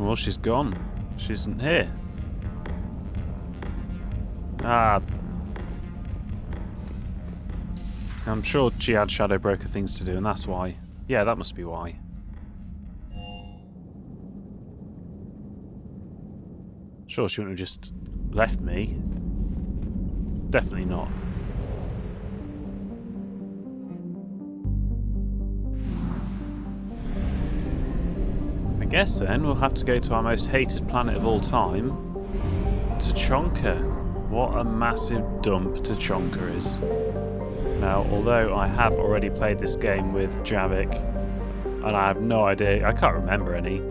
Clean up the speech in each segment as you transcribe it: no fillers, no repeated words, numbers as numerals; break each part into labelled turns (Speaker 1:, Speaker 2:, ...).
Speaker 1: Well, she's gone. She isn't here. Ah. I'm sure she had Shadow Broker things to do, and that's why. Yeah, that must be why. Sure, she wouldn't have just left me. Definitely not. I guess then we'll have to go to our most hated planet of all time, Tuchanka. What a massive dump Tuchanka is. Now, although I have already played this game with Javik, and I have no idea, I can't remember any.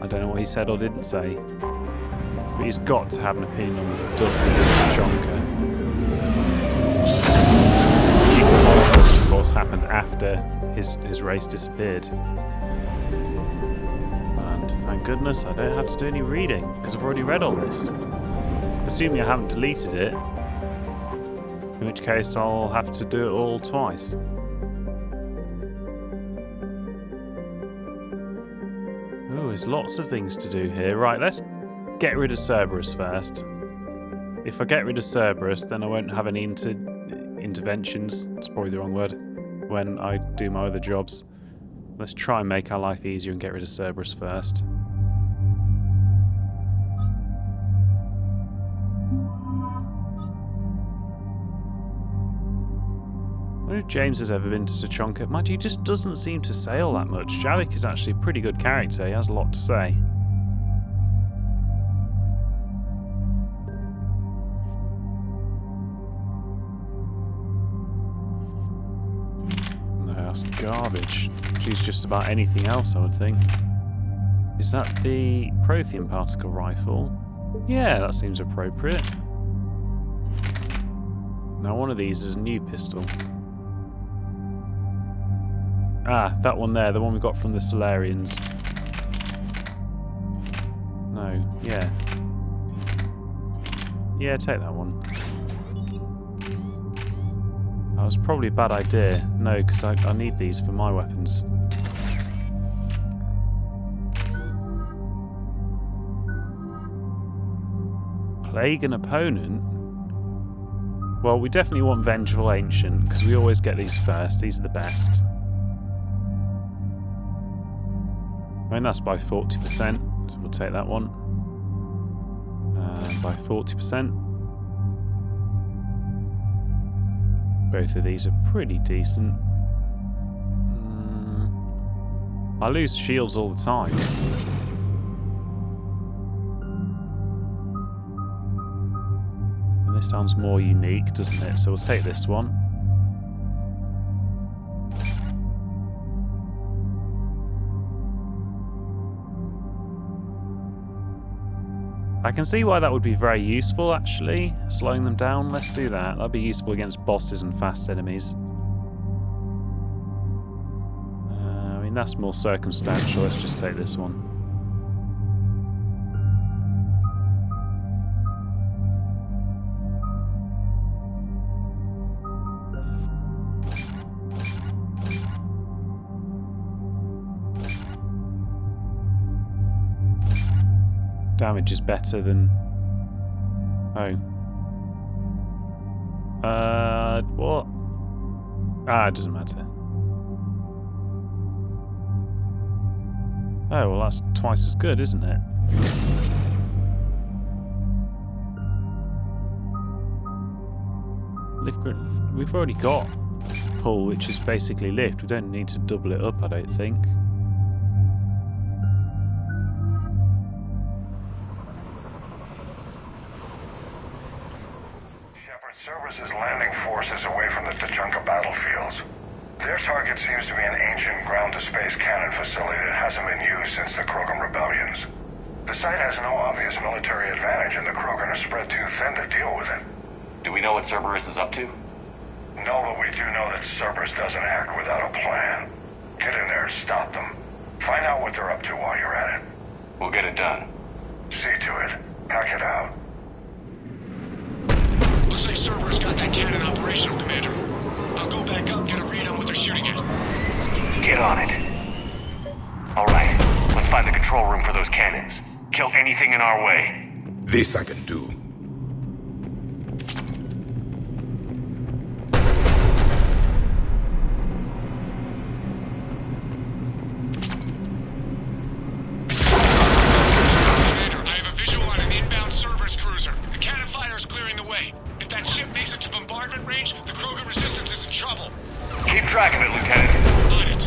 Speaker 1: I don't know what he said or didn't say. But he's got to have an opinion on the dump of this Tuchanka. This, of course, happened after his race disappeared. And thank goodness I don't have to do any reading, because I've already read all this. Assuming I haven't deleted it, in which case I'll have to do it all twice. Ooh, there's lots of things to do here. Right, let's get rid of Cerberus first. If I get rid of Cerberus, then I won't have any interventions, it's probably the wrong word, when I do my other jobs. Let's try and make our life easier and get rid of Cerberus first. I wonder if James has ever been to Tuchanka. Mind you, he just doesn't seem to say all that much. Javik is actually a pretty good character. He has a lot to say. No, that's garbage. She's just about anything else, I would think. Is that the Prothean particle rifle? Yeah, that seems appropriate. Now one of these is a new pistol. Ah, that one there, the one we got from the Solarians. No, yeah. Yeah, take that one. That was probably a bad idea. No, because I need these for my weapons. Plague an opponent? Well, we definitely want Vengeful Ancient, because we always get these first. These are the best. I mean, that's by 40%, so we'll take that one. By 40%. Both of these are pretty decent. I lose shields all the time. And this sounds more unique, doesn't it? So we'll take this one. I can see why that would be very useful, actually. Slowing them down, let's do that. That'd be useful against bosses and fast enemies. I mean, that's more circumstantial. Let's just take this one. Damage is better than... Oh. What? Ah, it doesn't matter. Oh, well that's twice as good, isn't it? Lift grid. We've already got pull, which is basically lift. We don't need to double it up, I don't think.
Speaker 2: Cerberus' landing forces away from the Tuchanka battlefields. Their target seems to be an ancient ground-to-space cannon facility that hasn't been used since the Krogan rebellions. The site has no obvious military advantage, and the Krogan are spread too thin to deal with it.
Speaker 3: Do we know what Cerberus is up to?
Speaker 2: No, but we do know that Cerberus doesn't act without a plan. Get in there and stop them. Find out what they're up to while you're at it.
Speaker 3: We'll get it done.
Speaker 2: See to it. Hack it out.
Speaker 4: Looks like Cerberus got that cannon operational, Commander. I'll go back up, get a read on what they're shooting at.
Speaker 3: Get on it. All right, let's find the control room for those cannons. in our way.
Speaker 5: This I can do.
Speaker 4: Commander, I have a visual on an inbound Cerberus cruiser. The cannon fire is clearing the way. If that ship makes it to bombardment range, the Krogan resistance is in trouble.
Speaker 3: Keep track of it, Lieutenant.
Speaker 4: On it.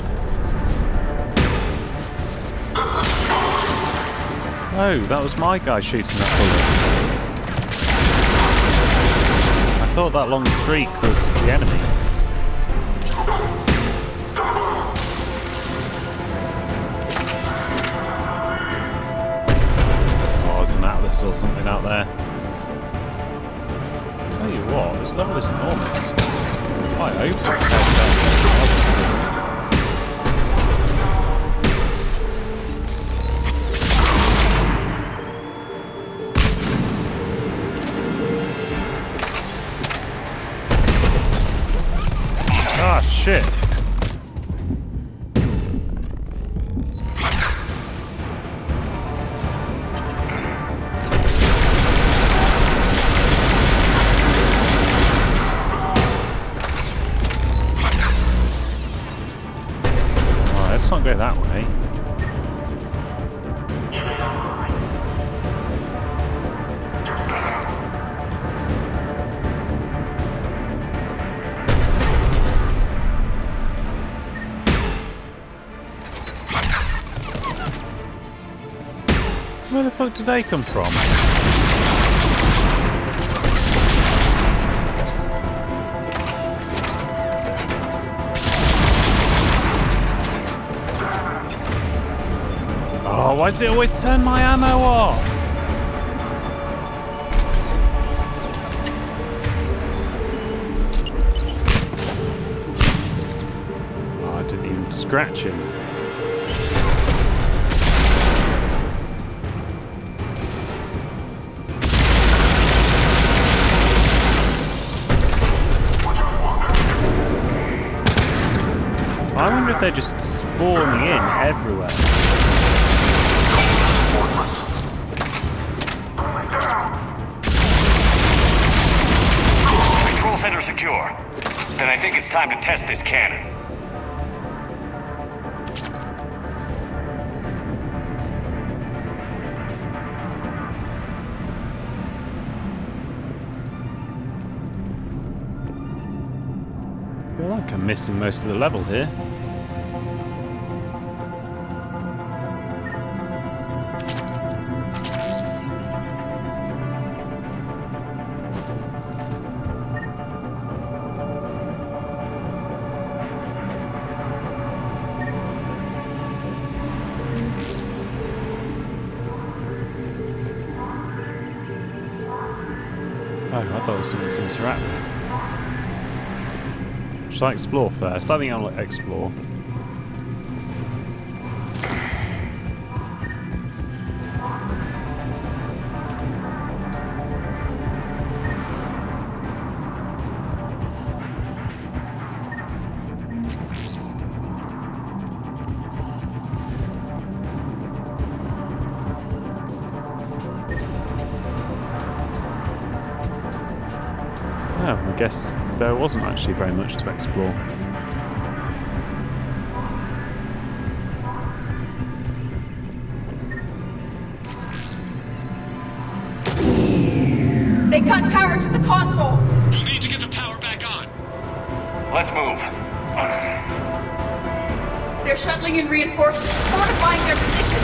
Speaker 1: Oh, that was my guy shooting that bullet. I thought that long streak was the enemy. Oh, there's an Atlas or something out there. I'll tell you what, this level is enormous. Quite open. Ah, shit. Oh, let's not go that way. Where the fuck did they come from? Oh, why does it always turn my ammo off? Oh, I didn't even scratch him. I wonder if they're just spawning in everywhere.
Speaker 3: Control center secure. Then I think it's time to test this cannon.
Speaker 1: I feel like I'm missing most of the level here. Oh, I thought it was something to interact with. Should I explore first? I think I'll explore. Oh, I guess there wasn't actually very much to explore.
Speaker 6: They cut power to the console!
Speaker 4: You'll need to get the power back on.
Speaker 3: Let's move.
Speaker 6: They're shuttling in reinforcements, fortifying their position!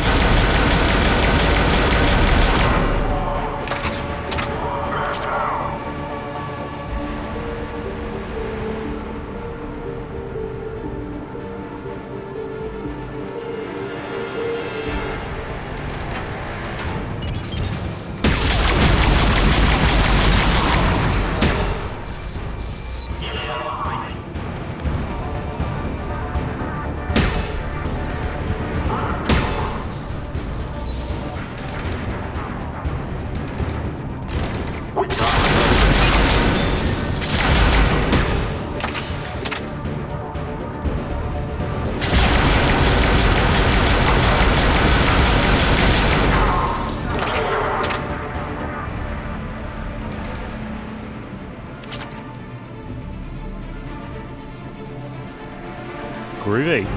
Speaker 1: Groovy.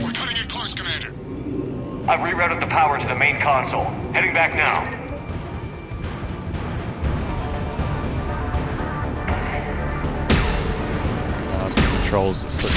Speaker 4: We're cutting it close, Commander.
Speaker 3: I've rerouted the power to the main console. Heading back now.
Speaker 1: That's the controls that stuck me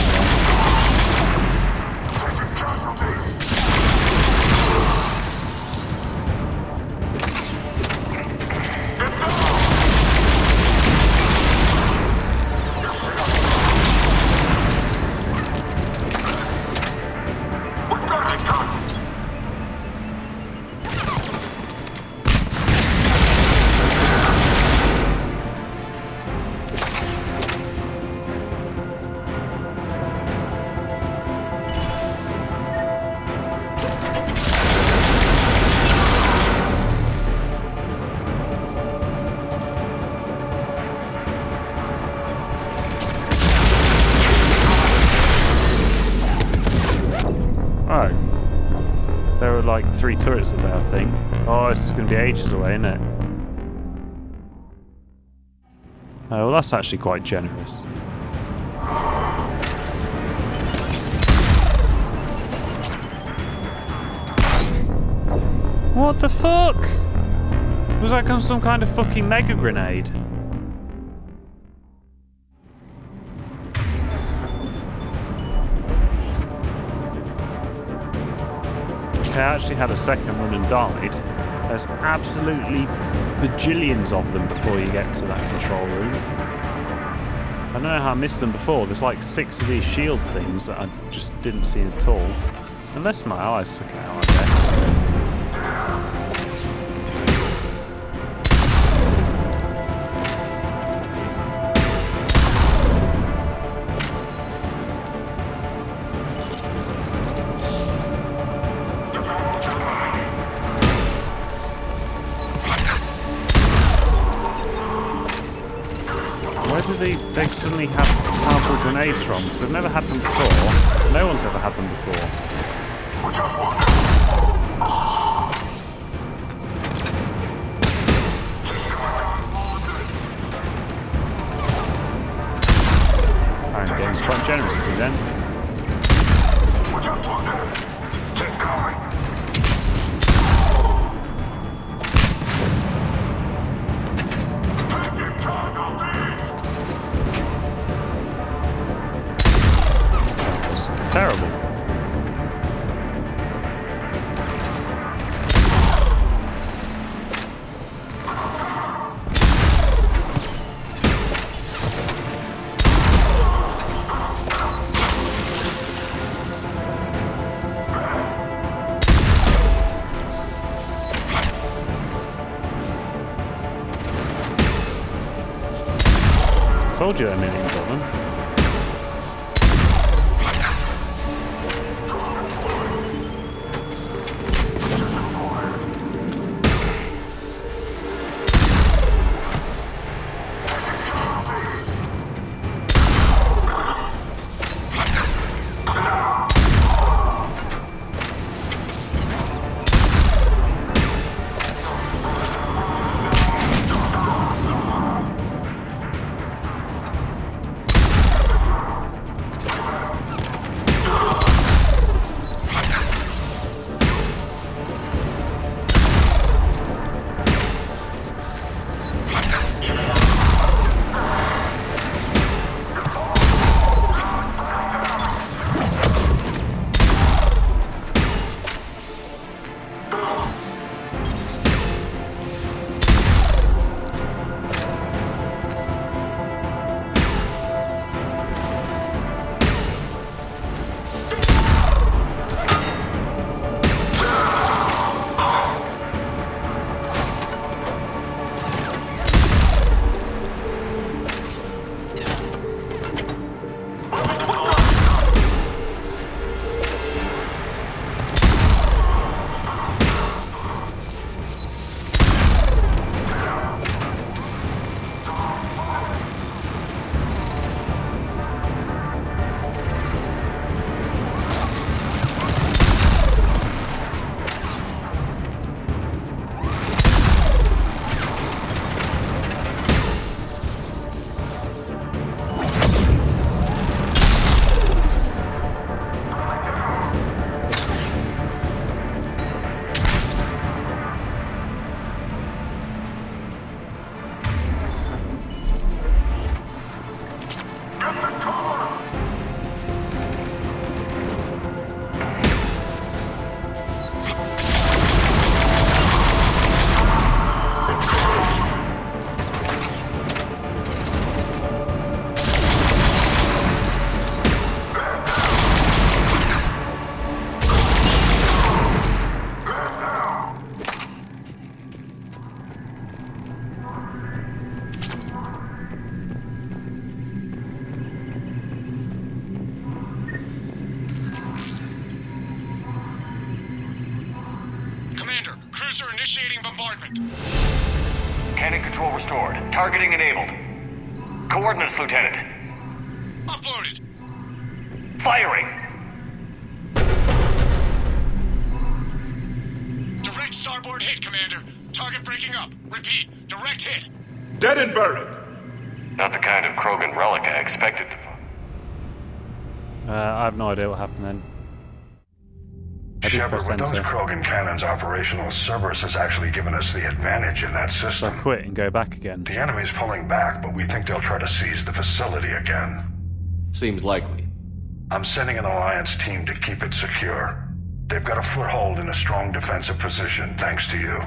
Speaker 1: Oh. There were like 3 turrets up there, I think. Oh, this is going to be ages away, isn't it? Oh, well, that's actually quite generous. What the fuck? Was that some kind of fucking mega grenade? I actually had a second run and died. There's absolutely bajillions of them before you get to that control room. I don't know how I missed them before. There's like 6 of these shield things that I just didn't see at all. Unless my allies took it out, I guess. They suddenly have powerful grenades from? Because I've never had them before. No one's ever had them before. Iron game's quite generous to you then. Terrible. Told you there are millions of them.
Speaker 4: Initiating bombardment.
Speaker 3: Cannon control restored. Targeting enabled. Coordinates, Lieutenant.
Speaker 4: Uploaded.
Speaker 3: Firing!
Speaker 4: Direct starboard hit, Commander. Target breaking up. Repeat, direct hit.
Speaker 5: Dead and buried.
Speaker 3: Not the kind of Krogan relic I expected to find.
Speaker 1: I have no idea what happened then. I did
Speaker 2: Shepard,
Speaker 1: press
Speaker 2: with those
Speaker 1: enter.
Speaker 2: Krogan cannons operational, Cerberus has actually given us the advantage in that
Speaker 1: So I
Speaker 2: system.
Speaker 1: quit and go back again.
Speaker 2: The enemy's pulling back, but we think they'll try to seize the facility again.
Speaker 7: Seems likely.
Speaker 2: I'm sending an Alliance team to keep it secure. They've got a foothold in a strong defensive position, thanks to you.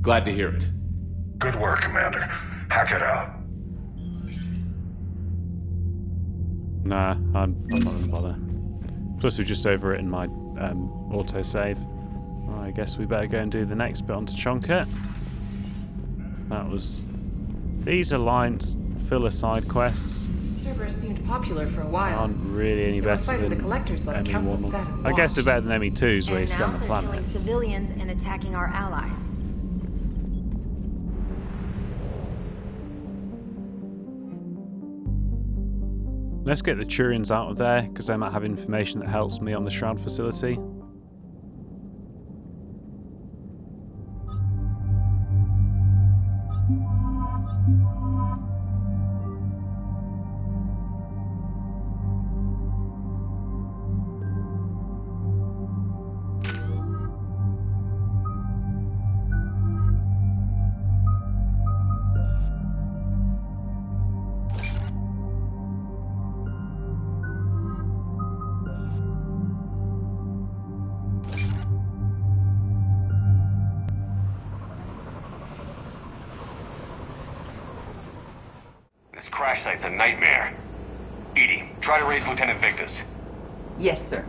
Speaker 7: Glad to hear it.
Speaker 2: Good work, Commander. Hack it out.
Speaker 1: Nah, I'm not gonna bother. Plus we've just overwritten my autosave. Well, I guess we better go and do the next bit on Tuchanka. That was... These Alliance filler side quests
Speaker 6: Cerberus seemed popular for a while.
Speaker 1: aren't really any
Speaker 6: They were
Speaker 1: better
Speaker 6: fighting
Speaker 1: than
Speaker 6: the collectors while the council
Speaker 1: ME1.
Speaker 6: sat and
Speaker 1: I guess
Speaker 6: watched.
Speaker 1: they're better than ME2's where you
Speaker 8: And
Speaker 1: scan
Speaker 8: now
Speaker 1: the
Speaker 8: they're
Speaker 1: planet.
Speaker 8: killing civilians and attacking our allies.
Speaker 1: Let's get the Turians out of there, because they might have information that helps me on the Shroud facility.
Speaker 3: This crash site's a nightmare. Edie, try to raise Lieutenant Victus.
Speaker 9: Yes, sir.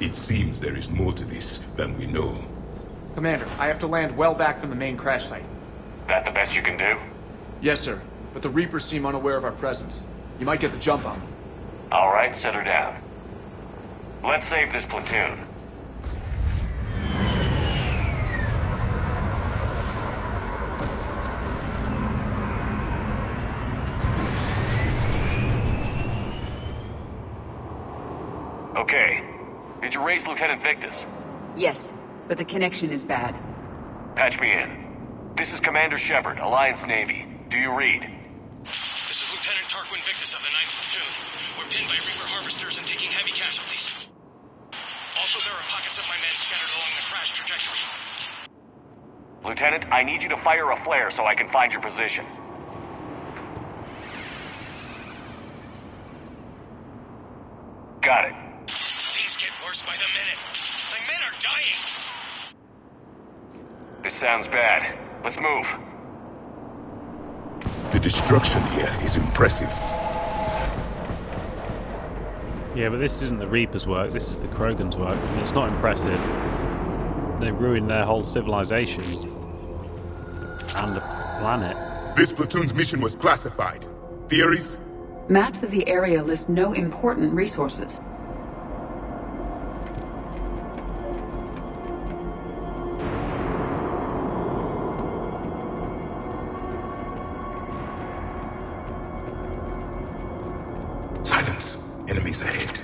Speaker 5: It seems there is more to this than we know.
Speaker 10: Commander, I have to land well back from the main crash site.
Speaker 3: That the best you can do?
Speaker 10: Yes, sir. But the Reapers seem unaware of our presence. You might get the jump on them.
Speaker 3: All right, set her down. Let's save this platoon. Okay. Did you raise Lieutenant Victus?
Speaker 9: Yes, but the connection is bad.
Speaker 3: Patch me in. This is Commander Shepard, Alliance Navy. Do you read?
Speaker 4: This is Lieutenant Tarquin Victus of the 9th Platoon. We're pinned by Reaper harvesters and taking heavy casualties. Also, there are pockets of my men scattered along the crash trajectory.
Speaker 3: Lieutenant, I need you to fire a flare so I can find your position. Got it.
Speaker 4: Things get worse by the minute. My men are dying.
Speaker 3: This sounds bad. Let's move.
Speaker 5: The destruction here is impressive.
Speaker 1: Yeah, but this isn't the Reaper's work, this is the Krogan's work, and it's not impressive. They ruined their whole civilization. And the planet.
Speaker 5: This platoon's mission was classified. Theories?
Speaker 9: Maps of the area list no important resources.
Speaker 5: Silence. Enemies ahead.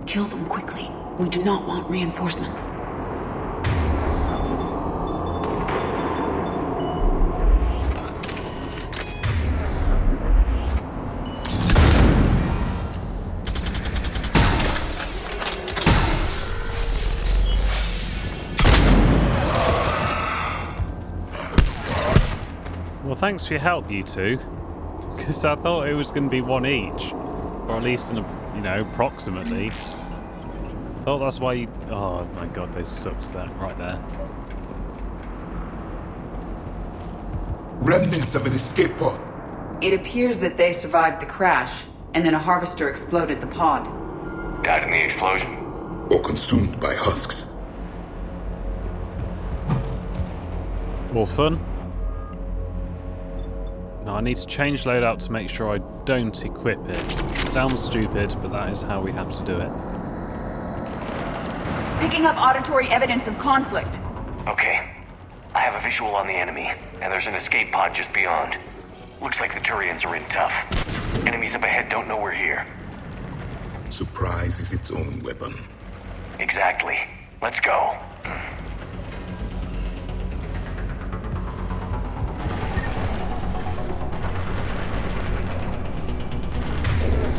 Speaker 9: Kill them quickly. We do not want reinforcements.
Speaker 1: Well, thanks for your help, you two. Because I thought it was going to be one each. Or at least, approximately. Thought that's why you... Oh my god, they sucked that right there.
Speaker 5: Remnants of an escape pod.
Speaker 9: It appears that they survived the crash, and then a harvester exploded the pod.
Speaker 3: Died in the explosion.
Speaker 5: Or consumed by husks.
Speaker 1: All fun. Now I need to change loadout to make sure I don't equip it. Sounds stupid, but that is how we have to do it.
Speaker 9: Picking up auditory evidence of conflict.
Speaker 3: Okay. I have a visual on the enemy, and there's an escape pod just beyond. Looks like the Turians are in tough. Enemies up ahead don't know we're here.
Speaker 5: Surprise is its own weapon.
Speaker 3: Exactly. Let's go.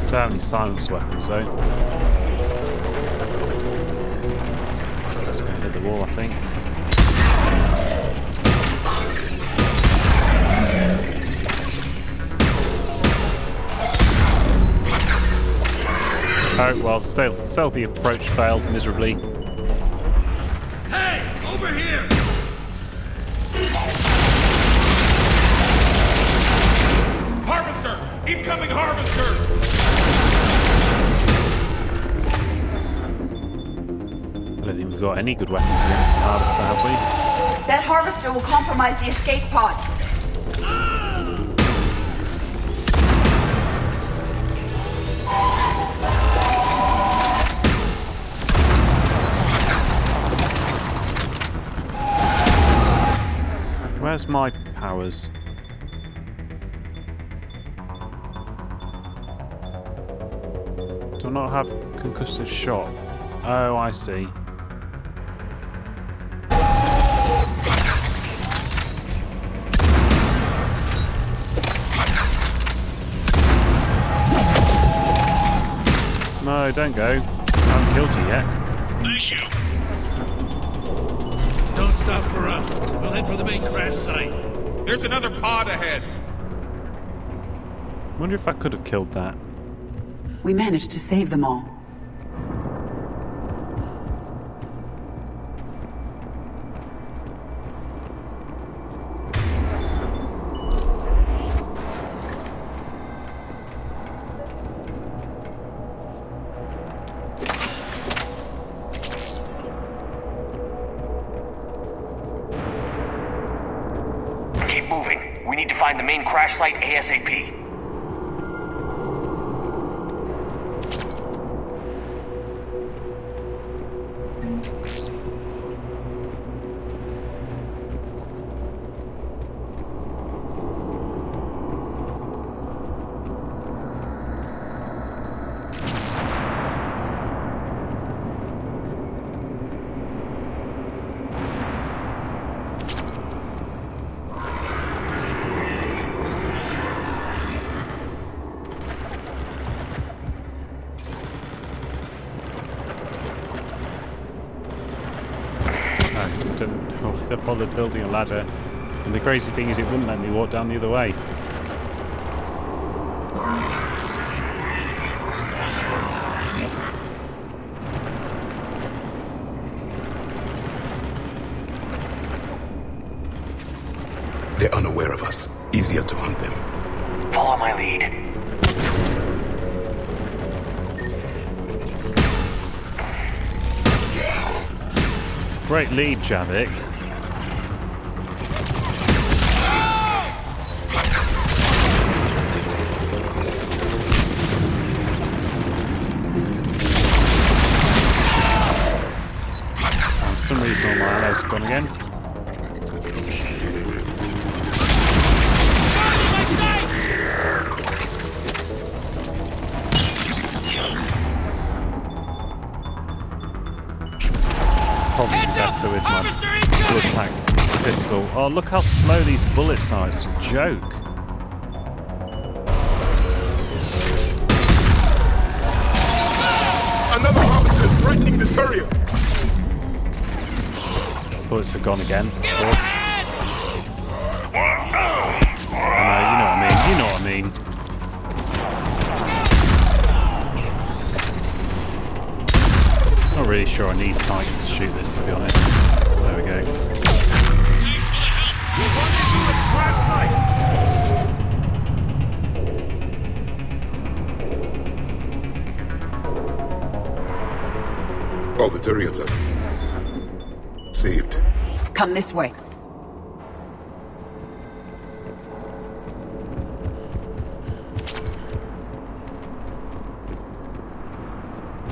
Speaker 1: Don't have any silenced weapons though. That's going to hit the wall, I think. Oh, well, stealthy approach failed miserably.
Speaker 4: Hey! Over here! Harvester! Incoming harvester!
Speaker 1: I don't think we've got any good weapons against the harvester, have we?
Speaker 6: That harvester will compromise the escape pod.
Speaker 1: Where's my powers? Do I not have concussive shot? Oh, I see. No, don't go. I haven't killed you yet.
Speaker 4: Thank you. Don't stop for us. We'll head for the main crash site. There's another pod ahead.
Speaker 1: Wonder if I could have killed that.
Speaker 9: We managed to save them all.
Speaker 3: Keep moving. We need to find the main crash site ASAP.
Speaker 1: I bothered building a ladder, and the crazy thing is it wouldn't let me walk down the other way.
Speaker 5: They're unaware of us. Easier to hunt them.
Speaker 3: Follow my lead.
Speaker 1: Great lead, Javik. For some reason all my arrows have gone again. Probably better with my wood pack pistol. Oh, look how slow these bullets are. It's a joke.
Speaker 5: Another harvester is threatening the turret.
Speaker 1: Bullets are gone again, of course. I know, you know what I mean. You know what I mean. Not really sure I need sights to shoot this, to be honest. There we go.
Speaker 4: Thanks for the help. We'll run into a crash site.
Speaker 5: All the Turians are saved.
Speaker 9: Come this way.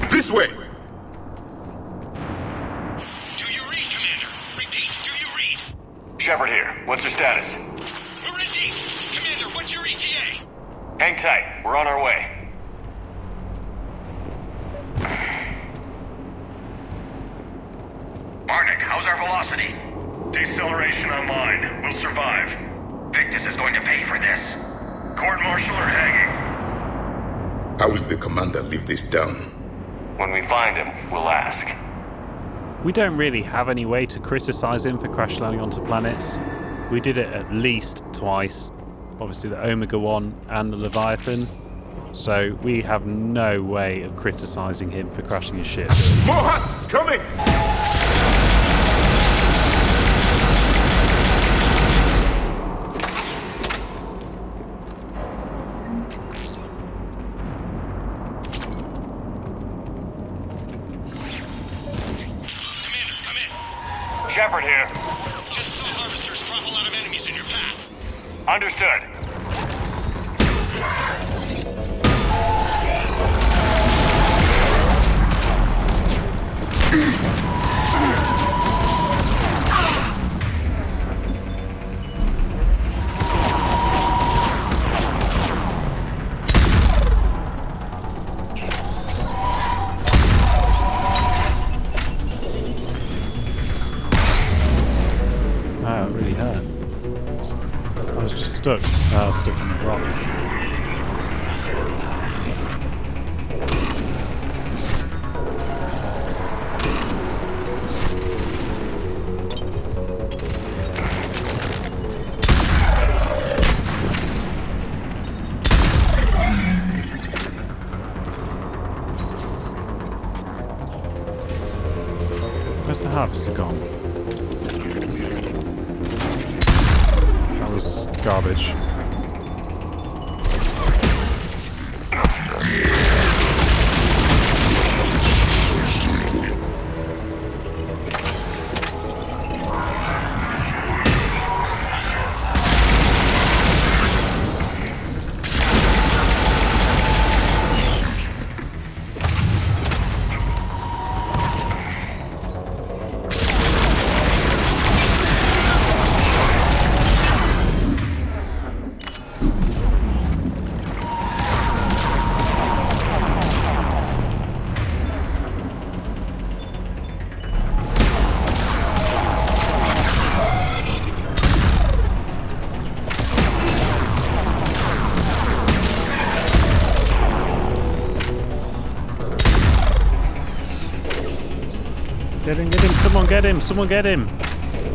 Speaker 5: This way!
Speaker 4: Do you read, Commander? Repeat, do
Speaker 3: Shepard here. What's your status?
Speaker 4: We're in deep. Commander, what's your ETA?
Speaker 3: Hang tight. We're on our way.
Speaker 2: Arnik, how's our velocity? Deceleration online. We'll survive. Victus is going to pay for this. Court-martial or hanging?
Speaker 5: How will the commander live this down?
Speaker 3: When we find him, we'll ask.
Speaker 1: We don't really have any way to criticize him for crash landing onto planets. We did it at least twice. Obviously the Omega 1 and the Leviathan. So we have no way of criticizing him for crashing his ship.
Speaker 5: More huts coming!
Speaker 4: Commander, come in.
Speaker 3: Shepard here.
Speaker 4: Just saw harvesters drop a lot of enemies in your path.
Speaker 3: Understood.
Speaker 1: Oh, it really hurt. I was just stuck. I was stuck on the rock. Where's the harvester gone? That was garbage. Get him, someone get him, someone get him!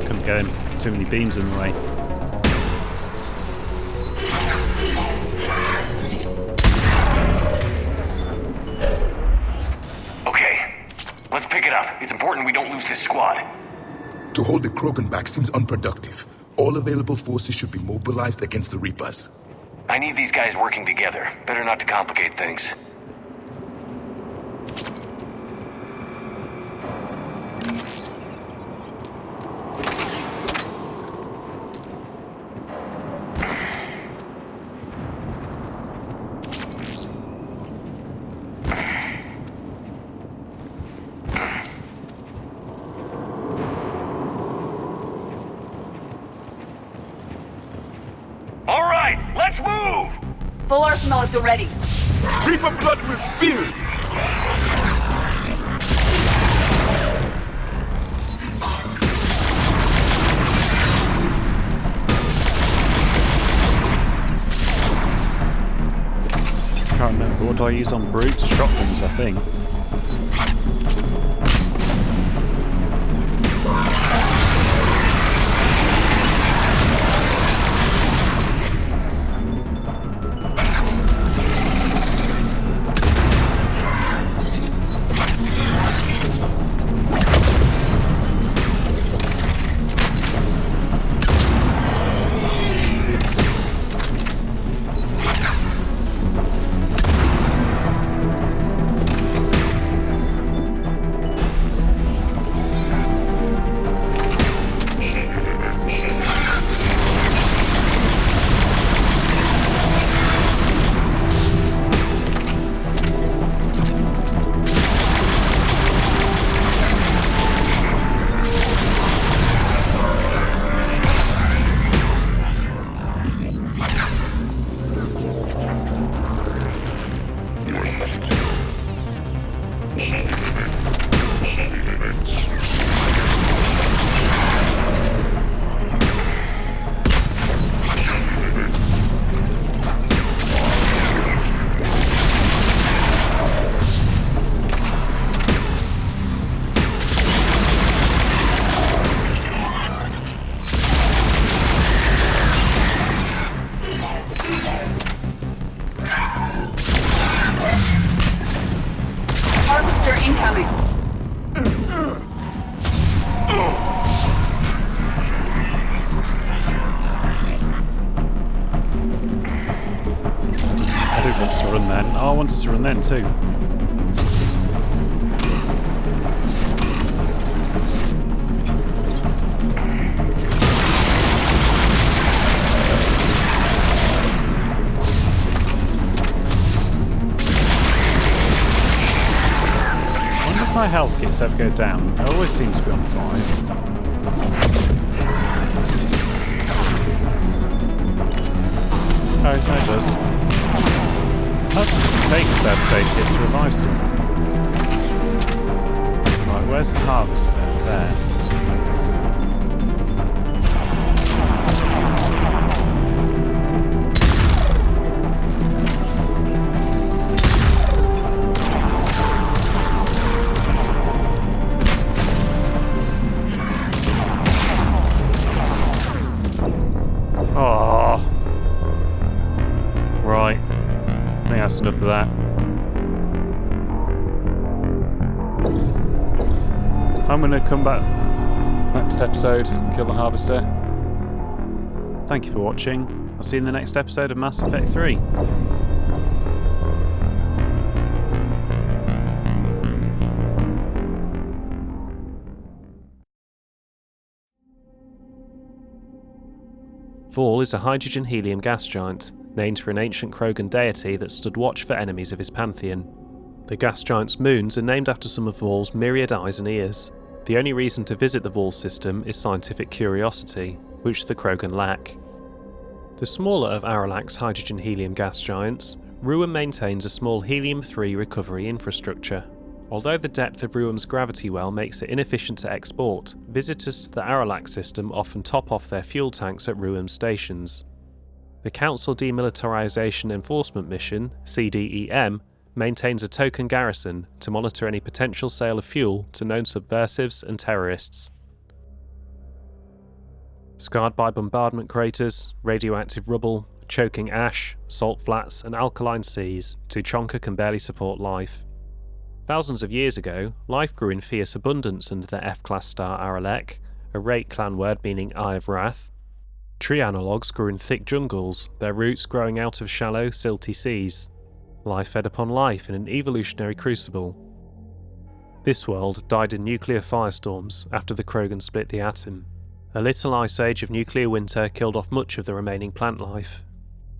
Speaker 1: Couldn't get him, too many beams in the way.
Speaker 3: Okay, let's pick it up. It's important we don't lose this squad.
Speaker 5: To hold the Krogan back seems unproductive. All available forces should be mobilized against the Reapers.
Speaker 3: I need these guys working together. Better not to complicate things. All right, let's move!
Speaker 9: Full arsenal at the ready.
Speaker 5: Reaper blood will spill!
Speaker 1: Can't remember, what do I use on brutes? Shotguns, I think.
Speaker 9: Harvester incoming.
Speaker 1: I did want to run then. Oh, I wanted to run then too. My health kits ever go down. I always seem to be on 5. Oh, it does. That's just to take that state kit to revive someone. Right, where's the harvester? There. Oh. Right. I think that's enough of that. I'm going to come back next episode and kill the harvester. Thank you for watching. I'll see you in the next episode of Mass Effect 3. Vol is a hydrogen-helium gas giant, named for an ancient Krogan deity that stood watch for enemies of his pantheon. The gas giant's moons are named after some of Vol's myriad eyes and ears. The only reason to visit the Vol system is scientific curiosity, which the Krogan lack. The smaller of Aralak's hydrogen-helium gas giants, Ruum maintains a small helium-3 recovery infrastructure. Although the depth of Ruum's gravity well makes it inefficient to export, visitors to the Aralak system often top off their fuel tanks at Ruum stations. The Council Demilitarization Enforcement Mission, CDEM, maintains a token garrison to monitor any potential sale of fuel to known subversives and terrorists. Scarred by bombardment craters, radioactive rubble, choking ash, salt flats and alkaline seas, Tuchanka can barely support life. Thousands of years ago, life grew in fierce abundance under the F-class star Aralek, a Rake clan word meaning Eye of Wrath. Tree analogues grew in thick jungles, their roots growing out of shallow, silty seas. Life fed upon life in an evolutionary crucible. This world died in nuclear firestorms after the Krogan split the atom. A little ice age of nuclear winter killed off much of the remaining plant life.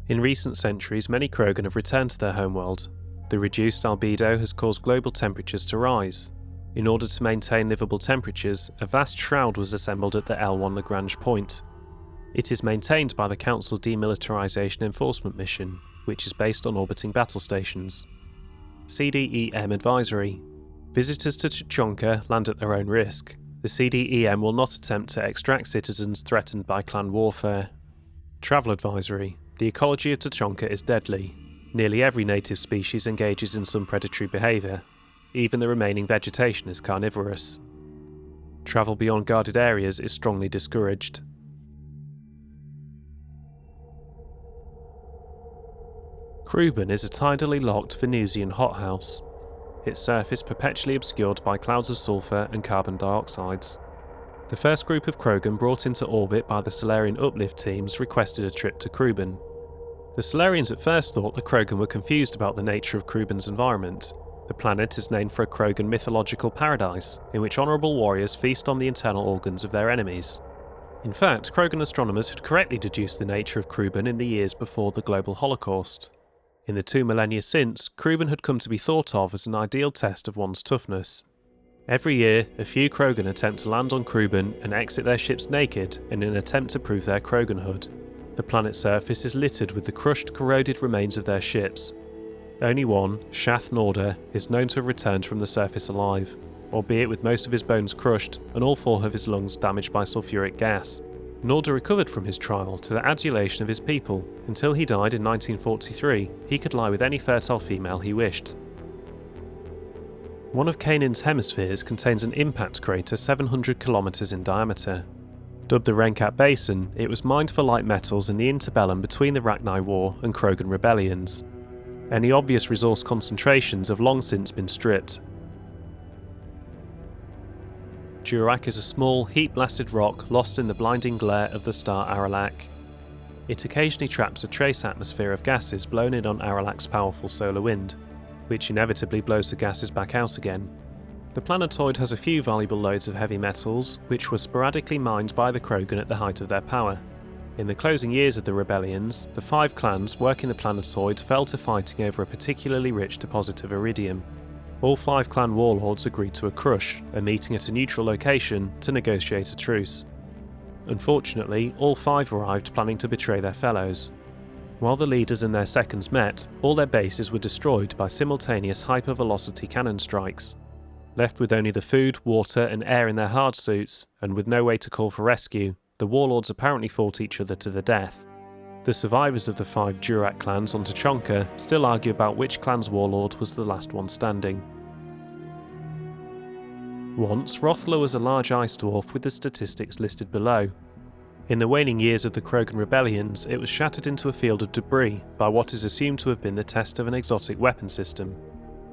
Speaker 1: In recent centuries, many Krogan have returned to their homeworld. The reduced albedo has caused global temperatures to rise. In order to maintain livable temperatures, a vast shroud was assembled at the L1 Lagrange point. It is maintained by the Council Demilitarization Enforcement Mission, which is based on orbiting battle stations. CDEM Advisory. Visitors to Tuchanka land at their own risk. The CDEM will not attempt to extract citizens threatened by clan warfare. Travel Advisory. The ecology of Tuchanka is deadly. Nearly every native species engages in some predatory behaviour. Even the remaining vegetation is carnivorous. Travel beyond guarded areas is strongly discouraged. Kruben is a tidally locked Venusian hothouse. Its surface perpetually obscured by clouds of sulphur and carbon dioxides. The first group of Krogan brought into orbit by the Solarian uplift teams requested a trip to Kruben. The Solarians at first thought the Krogan were confused about the nature of Kruben's environment. The planet is named for a Krogan mythological paradise, in which honourable warriors feast on the internal organs of their enemies. In fact, Krogan astronomers had correctly deduced the nature of Kruben in the years before the global Holocaust. In the 2 millennia since, Kruben had come to be thought of as an ideal test of one's toughness. Every year, a few Krogan attempt to land on Kruben and exit their ships naked in an attempt to prove their Kroganhood. The planet's surface is littered with the crushed, corroded remains of their ships. Only one, Shath Norda, is known to have returned from the surface alive, albeit with most of his bones crushed and all 4 of his lungs damaged by sulfuric gas. Norda recovered from his trial to the adulation of his people. Until he died in 1943, he could lie with any fertile female he wished. One of Canaan's hemispheres contains an impact crater 700 kilometers in diameter. Dubbed the Renkat Basin, it was mined for light metals in the interbellum between the Rachni War and Krogan rebellions. Any obvious resource concentrations have long since been stripped. Durak is a small, heat-blasted rock lost in the blinding glare of the star Aralak. It occasionally traps a trace atmosphere of gases blown in on Aralak's powerful solar wind, which inevitably blows the gases back out again. The planetoid has a few valuable loads of heavy metals, which were sporadically mined by the Krogan at the height of their power. In the closing years of the rebellions, the 5 clans working the planetoid fell to fighting over a particularly rich deposit of iridium. All 5 clan warlords agreed to a crush, a meeting at a neutral location to negotiate a truce. Unfortunately, all 5 arrived planning to betray their fellows. While the leaders and their seconds met, all their bases were destroyed by simultaneous hypervelocity cannon strikes. Left with only the food, water and air in their hard suits, and with no way to call for rescue, the warlords apparently fought each other to the death. The survivors of the 5 Durak clans on Tuchanka still argue about which clan's warlord was the last one standing. Once, Rothla was a large ice dwarf with the statistics listed below. In the waning years of the Krogan rebellions, it was shattered into a field of debris by what is assumed to have been the test of an exotic weapon system.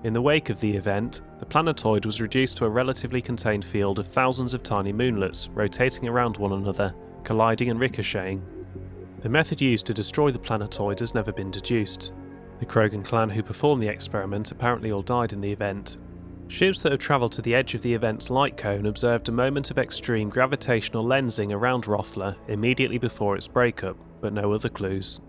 Speaker 1: In the wake of the event, the planetoid was reduced to a relatively contained field of thousands of tiny moonlets rotating around one another, colliding and ricocheting. The method used to destroy the planetoid has never been deduced. The Krogan clan who performed the experiment apparently all died in the event. Ships that have travelled to the edge of the event's light cone observed a moment of extreme gravitational lensing around Rothla immediately before its breakup, but no other clues.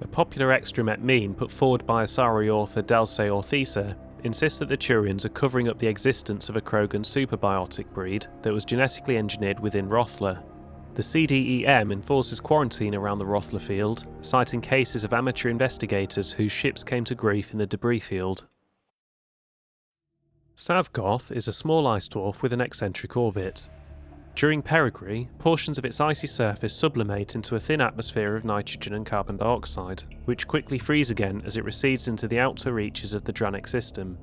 Speaker 1: A popular extramet meme put forward by Asari author Delse Orthesa insists that the Turians are covering up the existence of a Krogan superbiotic breed that was genetically engineered within Rothla. The CDEM enforces quarantine around the Rothla field, citing cases of amateur investigators whose ships came to grief in the debris field. Southgoth is a small ice dwarf with an eccentric orbit. During perigee, portions of its icy surface sublimate into a thin atmosphere of nitrogen and carbon dioxide, which quickly freeze again as it recedes into the outer reaches of the Dranic system.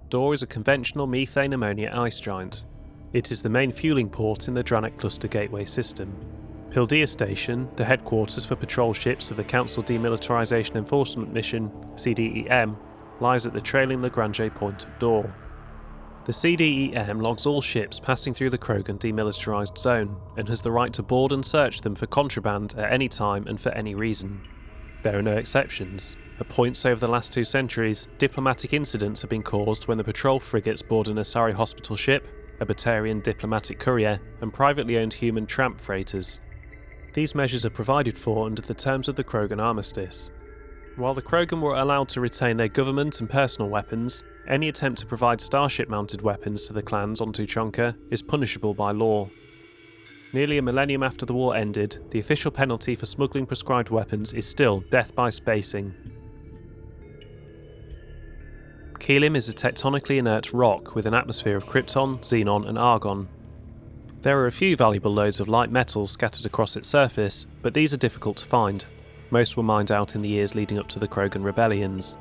Speaker 1: Dor is a conventional methane-ammonia ice giant. It is the main fueling port in the Dranic Cluster Gateway system. Pildea Station, the headquarters for patrol ships of the Council Demilitarization Enforcement Mission, CDEM, lies at the trailing Lagrange point of Dor. The CDEM logs all ships passing through the Krogan demilitarized zone, and has the right to board and search them for contraband at any time and for any reason. There are no exceptions. At points over the last 2 centuries, diplomatic incidents have been caused when the patrol frigates board an Asari hospital ship, a Batarian diplomatic courier, and privately owned human tramp freighters. These measures are provided for under the terms of the Krogan armistice. While the Krogan were allowed to retain their government and personal weapons, any attempt to provide starship-mounted weapons to the clans on Tuchanka is punishable by law. Nearly a millennium after the war ended, the official penalty for smuggling prescribed weapons is still death by spacing. Keelim is a tectonically inert rock with an atmosphere of krypton, xenon and argon. There are a few valuable loads of light metals scattered across its surface, but these are difficult to find. Most were mined out in the years leading up to the Krogan rebellions.